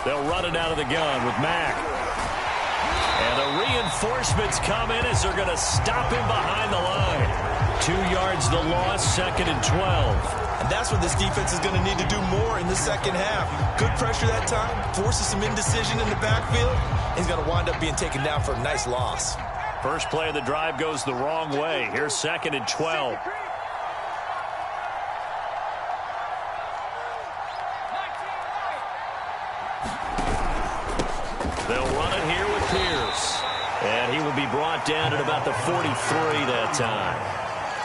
They'll run it out of the gun with Mack. And the reinforcements come in as they're going to stop him behind the line. 2 yards the loss, 2nd and 12. And that's what this defense is going to need to do more in the second half. Good pressure that time, forces some indecision in the backfield. He's going to wind up being taken down for a nice loss. First play of the drive goes the wrong way. Here's 2nd and 12. They'll run it here with Pierce. And he will be brought down at about the 43 that time.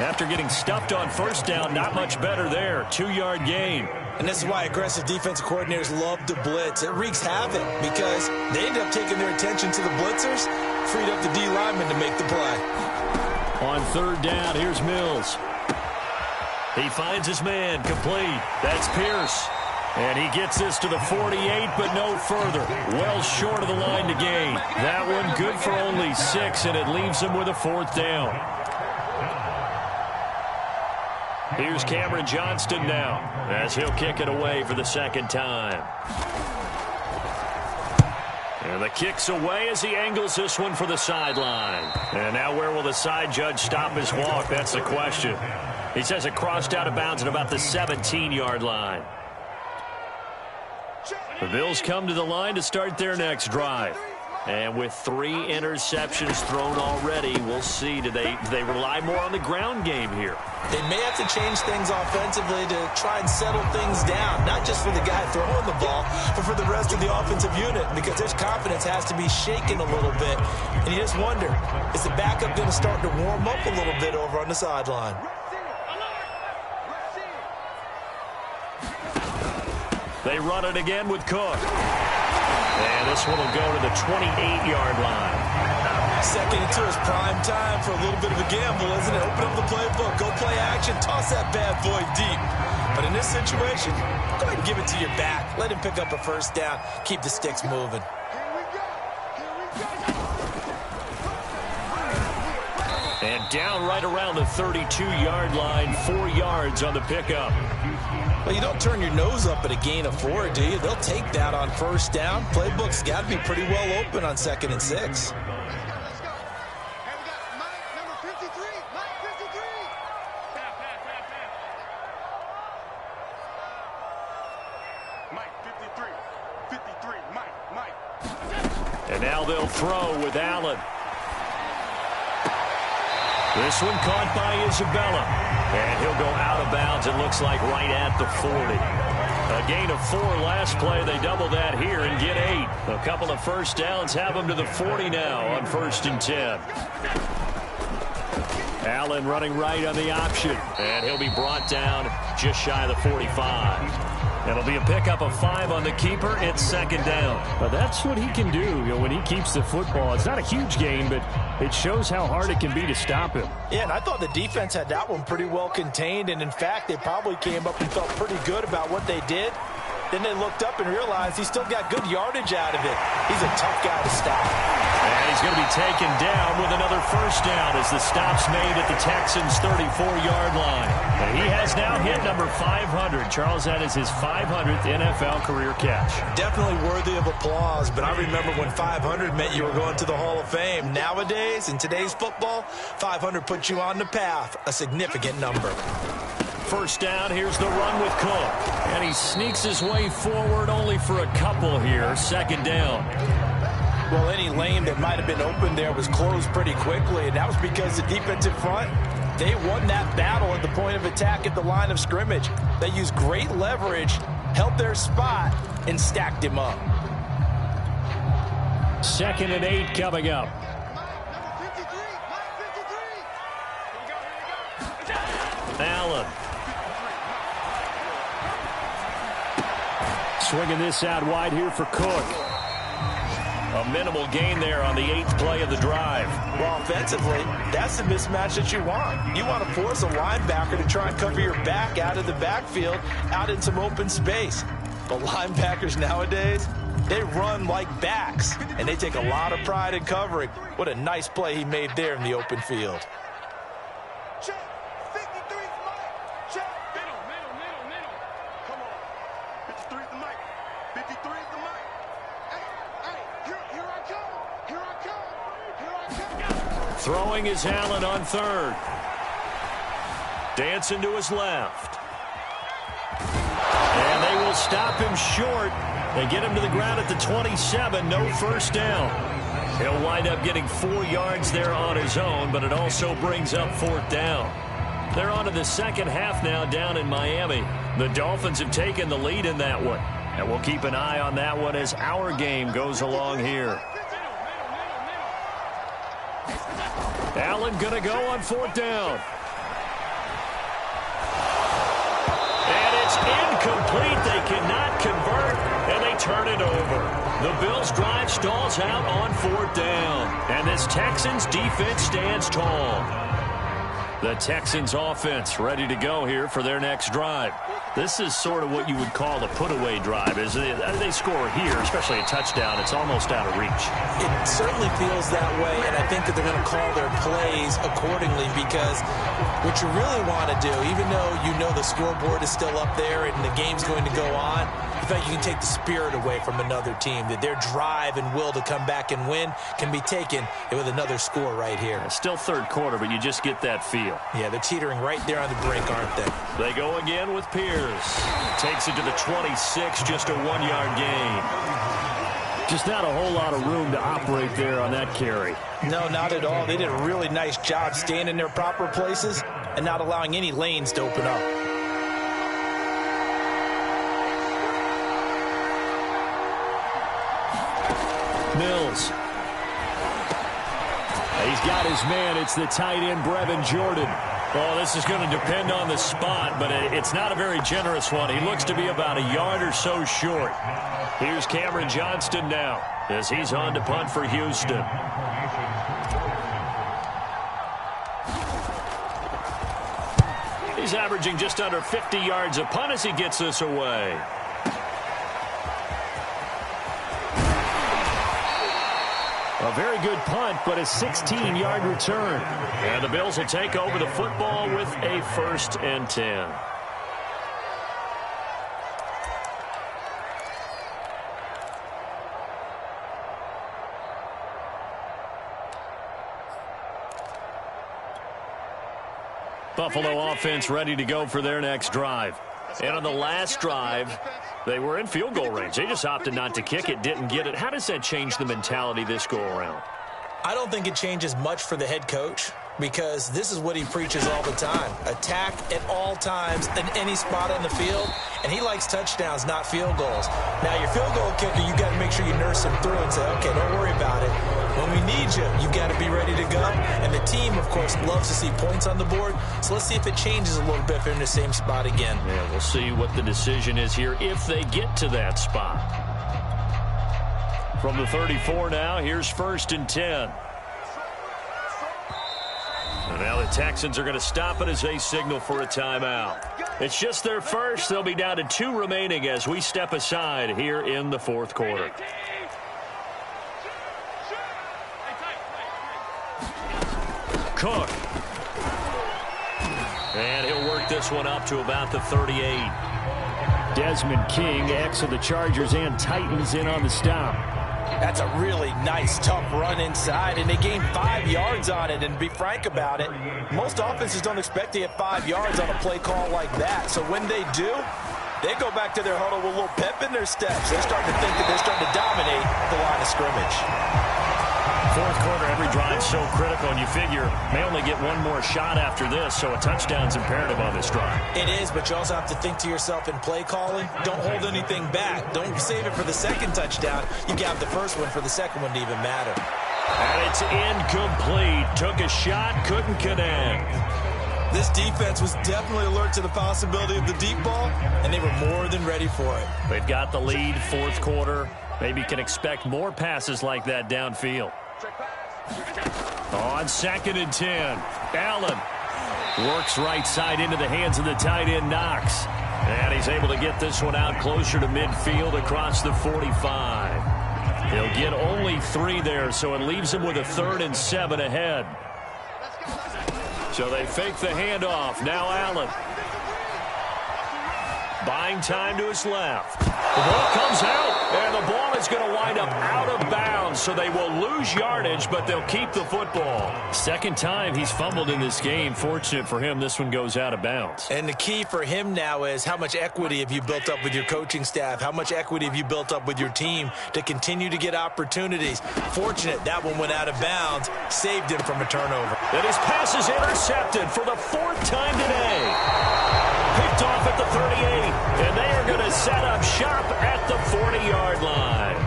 After getting stuffed on first down, not much better there. 2-yard gain. And this is why aggressive defensive coordinators love to blitz. It wreaks havoc because they end up taking their attention to the blitzers, freed up the D lineman to make the play. On 3rd down, here's Mills. He finds his man, complete. That's Pierce. And he gets this to the 48, but no further. Well short of the line to gain. That one good for only 6, and it leaves him with a 4th down. Here's Cameron Johnston now, as he'll kick it away for the 2nd time. And the kick's away as he angles this one for the sideline. And now where will the side judge stop his walk? That's the question. He says it crossed out of bounds at about the 17-yard line. The Bills come to the line to start their next drive. And with 3 interceptions thrown already, we'll see. Do they rely more on the ground game here? They may have to change things offensively to try and settle things down, not just for the guy throwing the ball, but for the rest of the offensive unit, because their confidence has to be shaken a little bit. And you just wonder, is the backup going to start to warm up a little bit over on the sideline? They run it again with Cook. And this one will go to the 28-yard line. 2nd and 2 is prime time for a little bit of a gamble, isn't it? Open up the playbook, go play action, toss that bad boy deep. But in this situation, go ahead and give it to your back. Let him pick up a 1st down. Keep the sticks moving. And down right around the 32-yard line, 4 yards on the pickup. Well, you don't turn your nose up at a gain of 4, do you? They'll take that on 1st down. Playbook's got to be pretty well open on 2nd and 6. And now they'll throw with Allen. This one caught by Isabella. And he'll go out of bounds, it looks like, right at the 40. A gain of 4 last play. They double that here and get 8. A couple of 1st downs have them to the 40 now on 1st and 10. Allen running right on the option. And he'll be brought down just shy of the 45. It'll be a pickup of 5 on the keeper. It's 2nd down. But that's what he can do, when he keeps the football. It's not a huge gain, but it shows how hard it can be to stop him. Yeah, and I thought the defense had that one pretty well contained. And, in fact, they probably came up and felt pretty good about what they did. Then they looked up and realized he still got good yardage out of it. He's a tough guy to stop. And he's going to be taken down with another 1st down as the stop's made at the Texans' 34-yard line. And he has now hit number 500. Charles, that is his 500th NFL career catch. Definitely worthy of applause, but I remember when 500 meant you were going to the Hall of Fame. Nowadays, in today's football, 500 puts you on the path, a significant number. 1st down, here's the run with Cook. And he sneaks his way forward only for a couple here. 2nd down. Well, any lane that might have been open there was closed pretty quickly, and that was because the defensive front, they won that battle at the point of attack at the line of scrimmage. They used great leverage, held their spot, and stacked him up. 2nd and 8 coming up. Allen. Swinging this out wide here for Cook. A minimal gain there on the 8th play of the drive. Well, offensively, that's the mismatch that you want. You want to force a linebacker to try and cover your back out of the backfield, out in some open space. But linebackers nowadays, they run like backs, and they take a lot of pride in covering. What a nice play he made there in the open field. Check. 53 is Mike. Check. Middle. Come on. 53 is the Mike. 53 is the Mike. Here I come. Here I come. Here I come. Throwing is Allen on third. Dancing to his left. And they will stop him short. They get him to the ground at the 27. No first down. He'll wind up getting 4 yards there on his own, but it also brings up 4th down. They're on to the second half now down in Miami. The Dolphins have taken the lead in that one. And we'll keep an eye on that one as our game goes along here. Allen going to go on 4th down. And it's incomplete. They cannot convert, and they turn it over. The Bills' drive stalls out on 4th down. And this Texans defense stands tall. The Texans offense ready to go here for their next drive. This is sort of what you would call a put-away drive, isn't it? They score here, especially a touchdown. It's almost out of reach. It certainly feels that way, and I think that they're going to call their plays accordingly because what you really want to do, even though you know the scoreboard is still up there and the game's going to go on, in fact, you can take the spirit away from another team, that their drive and will to come back and win can be taken with another score right here. Still third quarter, but you just get that feel. Yeah, they're teetering right there on the brink, aren't they? They go again with Pierce. Takes it to the 26, just a 1-yard gain. Just not a whole lot of room to operate there on that carry. No, not at all. They did a really nice job staying in their proper places and not allowing any lanes to open up. Mills. He's got his man. It's the tight end, Brevin Jordan. Well, this is going to depend on the spot, but it's not a very generous one. He looks to be about a yard or so short. Here's Cameron Johnston now as he's on to punt for Houston. He's averaging just under 50 yards a punt as he gets this away. A very good punt, but a 16-yard return. And the Bills will take over the football with a 1st and 10. Buffalo offense ready to go for their next drive. And on the last drive, they were in field goal range. They just opted not to kick it, didn't get it. How does that change the mentality this go around? I don't think it changes much for the head coach because this is what he preaches all the time. Attack at all times in any spot on the field, and he likes touchdowns, not field goals. Now, your field goal kicker, you got to make sure you nurse him through and say, okay, don't worry about it. When we need you, you got to be ready to go. And the team, of course, loves to see points on the board. So let's see if it changes a little bit if they're in the same spot again. Yeah, we'll see what the decision is here if they get to that spot. From the 34 now, here's 1st and 10. And now the Texans are going to stop it as they signal for a timeout. It's just their first. They'll be down to 2 remaining as we step aside here in the 4th quarter. Cook. And he'll work this one up to about the 38. Desmond King, ex of the Chargers and Titans, in on the stop. That's a really nice, tough run inside, and they gained 5 yards on it. And to be frank about it, most offenses don't expect to get 5 yards on a play call like that. So when they do, they go back to their huddle with a little pep in their steps. They're starting to think that they're starting to dominate the line of scrimmage. 4th quarter, every drive so critical, and you figure may only get one more shot after this, so a touchdown's imperative on this drive. It is, but you also have to think to yourself in play calling, don't hold anything back. Don't save it for the second touchdown. You can have the first one for the second one to even matter. And it's incomplete. Took a shot, couldn't connect. This defense was definitely alert to the possibility of the deep ball, and they were more than ready for it. They've got the lead, 4th quarter. Maybe can expect more passes like that downfield. On 2nd and 10, Allen works right side into the hands of the tight end, Knox. And he's able to get this one out closer to midfield across the 45. He'll get only 3 there, so it leaves him with a 3rd and 7 ahead. So they fake the handoff. Now Allen. By buying time to his left. The ball comes out, and the ball is going to wind up out of bounds, so they will lose yardage, but they'll keep the football. Second time he's fumbled in this game. Fortunate for him, this one goes out of bounds. And the key for him now is how much equity have you built up with your coaching staff? How much equity have you built up with your team to continue to get opportunities? Fortunate that one went out of bounds, saved him from a turnover. And his pass is intercepted for the 4th time today. Picked off at the 38, and they are going to set up shop at the 40-yard line.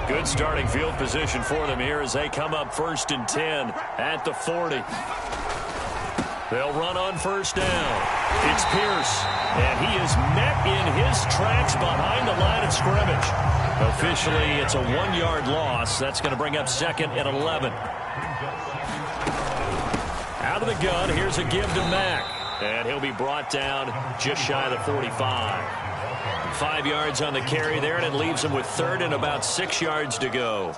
Good starting field position for them here as they come up 1st and 10 at the 40. They'll run on 1st down. It's Pierce, and he is met in his tracks behind the line of scrimmage. Officially, it's a 1-yard loss. That's going to bring up 2nd and 11. Out of the gun, here's a give to Mack. And he'll be brought down just shy of the 45. 5 yards on the carry there, and it leaves him with 3rd and about 6 yards to go.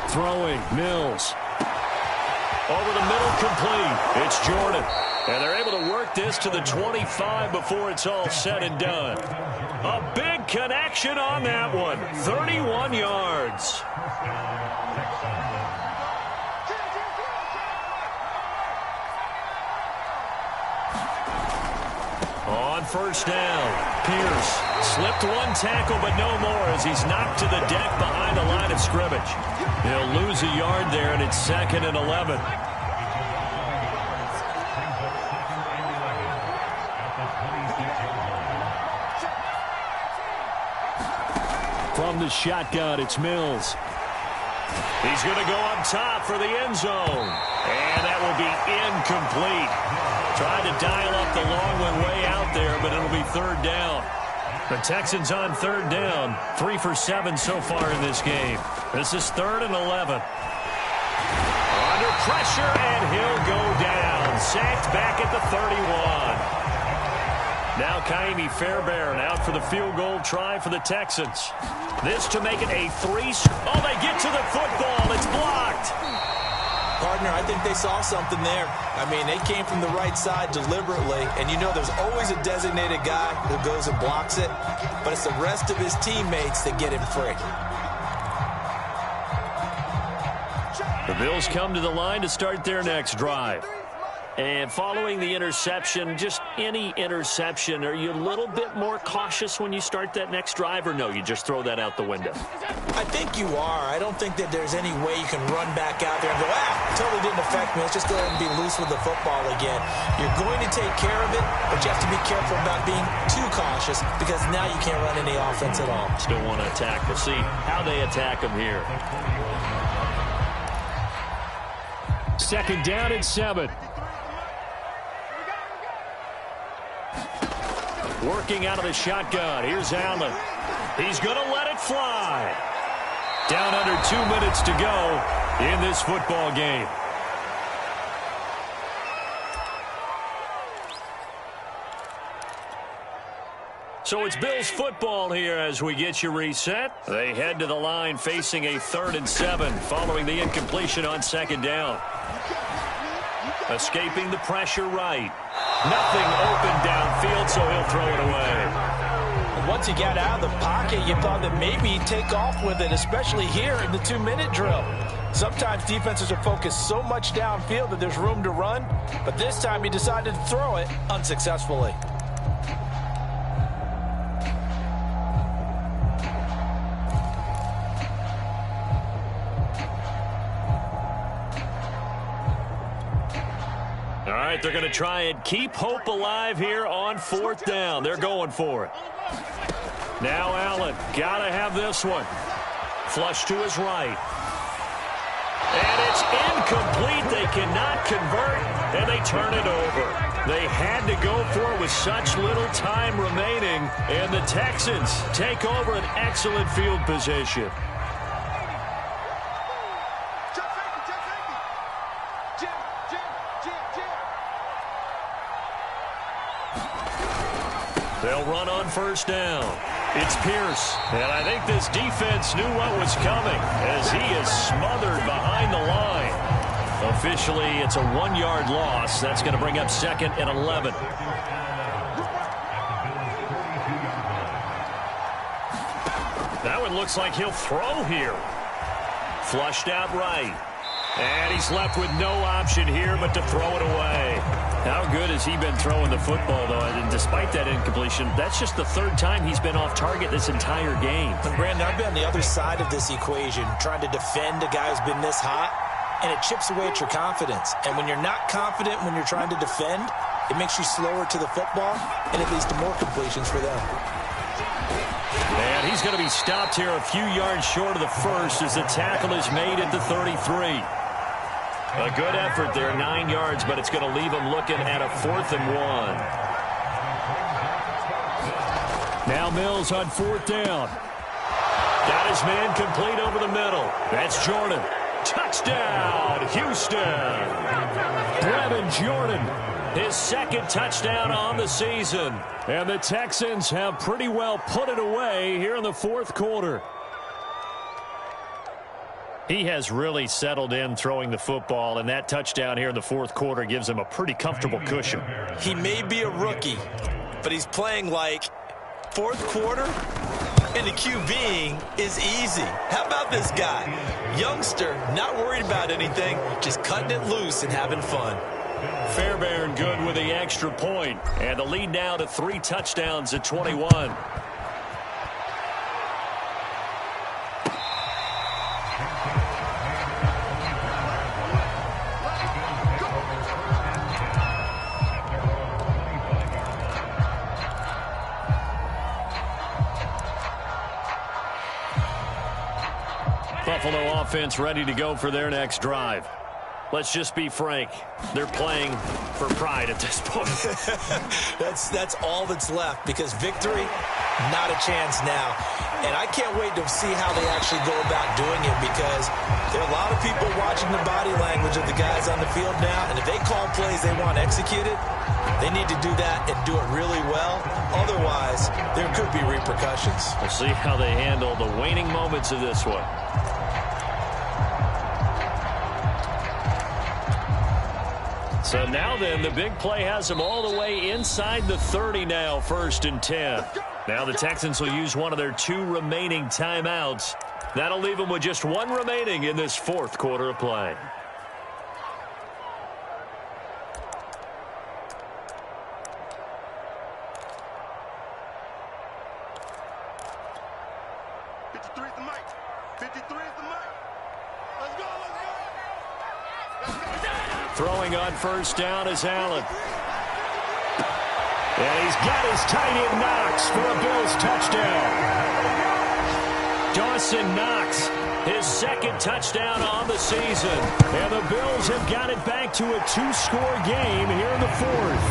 Throwing, Mills. Over the middle, complete. It's Jordan. And they're able to work this to the 25 before it's all said and done. A big connection on that one. 31 yards. On 1st down, Pierce slipped one tackle, but no more as he's knocked to the deck behind the line of scrimmage. He'll lose a yard there, and it's 2nd and 11. From the shotgun, it's Mills. He's going to go up top for the end zone. And that will be incomplete. Tried to dial up the long one way out there, but it'll be 3rd down. The Texans on 3rd down. 3 for 7 so far in this game. This is 3rd and 11. Under pressure, and he'll go down. Sacked back at the 31. Now Kaimi Fairbairn out for the field goal try for the Texans. This to make it a 3. Oh, they get to the football. It's blocked. Partner, I think they saw something there. I mean, they came from the right side deliberately, and you know there's always a designated guy who goes and blocks it, but it's the rest of his teammates that get him free. The Bills come to the line to start their next drive. And following the interception, just any interception, are you a little bit more cautious when you start that next drive, or no, you just throw that out the window? I think you are. I don't think that there's any way you can run back out there and go, totally didn't affect me. Let's just go ahead and be loose with the football again. You're going to take care of it, but you have to be careful about being too cautious because now you can't run any offense at all. Still want to attack. We'll see how they attack them here. 2nd down and 7. Working out of the shotgun. Here's Allen. He's going to let it fly. Down under 2 minutes to go in this football game. So it's Bills football here as we get you reset. They head to the line facing a 3rd and 7 following the incompletion on 2nd down. Escaping the pressure right. Nothing open downfield, so he'll throw it away. Once he got out of the pocket, you thought that maybe he'd take off with it, especially here in the 2-minute drill. Sometimes defenses are focused so much downfield that there's room to run, but this time he decided to throw it unsuccessfully. All right, they're going to try and keep hope alive here on 4th down. They're going for it. Now Allen, got to have this one. Flush to his right. And it's incomplete. They cannot convert, and they turn it over. They had to go for it with such little time remaining, and the Texans take over an excellent field position. They'll run on 1st down. It's Pierce. And I think this defense knew what was coming as he is smothered behind the line. Officially, it's a 1-yard loss. That's going to bring up 2nd and 11. That one looks like he'll throw here. Flushed out right. And he's left with no option here but to throw it away. How good has he been throwing the football, though? And despite that incompletion, that's just the 3rd time he's been off target this entire game. And Brandon, I've been on the other side of this equation, trying to defend a guy who's been this hot, and it chips away at your confidence. And when you're not confident when you're trying to defend, it makes you slower to the football, and it leads to more completions for them. And he's going to be stopped here a few yards short of the first as the tackle is made at the 33. A good effort there, 9 yards, but it's going to leave him looking at a 4th and 1. Now Mills on 4th down. Got his man complete over the middle. That's Jordan. Touchdown, Houston. Brevin Jordan. His 2nd touchdown on the season. And the Texans have pretty well put it away here in the 4th quarter. He has really settled in throwing the football, and that touchdown here in the 4th quarter gives him a pretty comfortable cushion. He may be a rookie, but he's playing like 4th quarter, and the QBing is easy. How about this guy? Youngster, not worried about anything, just cutting it loose and having fun. Fairbairn good with the extra point, and the lead now to 3 touchdowns at 21. Buffalo offense ready to go for their next drive. Let's just be frank. They're playing for pride at this point. That's all that's left, because victory, not a chance now. And I can't wait to see how they actually go about doing it, because there are a lot of people watching the body language of the guys on the field now, and if they call plays they want executed, they need to do that and do it really well. Otherwise, there could be repercussions. We'll see how they handle the waning moments of this one. So now then, the big play has them all the way inside the 30 now, 1st and 10. Now the Texans will use one of their 2 remaining timeouts. That'll leave them with just 1 remaining in this 4th quarter of play. Throwing on 1st down is Allen. And he's got his tight end Knox for a Bills touchdown. Dawson Knox, his 2nd touchdown on the season. And the Bills have got it back to a 2-score game here in the 4th.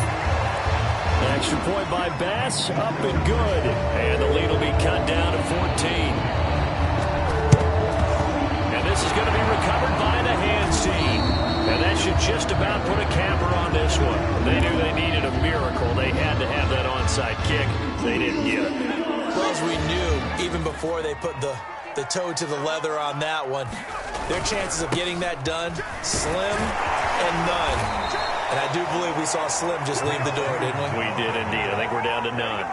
Extra point by Bass, up and good. And the lead will be cut down to 14. And this is going to be recovered by the hands team. And that should just about put a capper on this one. They knew they needed a miracle. They had to have that onside kick. They didn't get it. Well, as we knew, even before they put the toe to the leather on that one, their chances of getting that done, slim and none. And I do believe we saw Slim just leave the door, didn't we? We did indeed. I think we're down to none.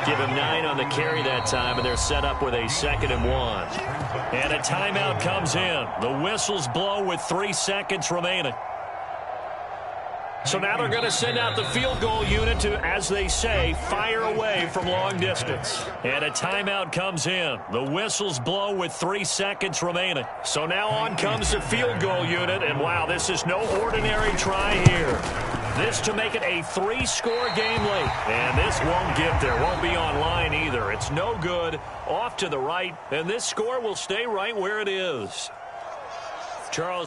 Give him 9 on the carry that time, and they're set up with a 2nd and 1. And a timeout comes in. The whistles blow with 3 seconds remaining. So now they're going to send out the field goal unit to, as they say, fire away from long distance. And a timeout comes in. The whistles blow with 3 seconds remaining. So now on comes the field goal unit. And, wow, this is no ordinary try here. This to make it a 3-score game late. And this won't get there. Won't be online either. It's no good. Off to the right. And this score will stay right where it is. Charles.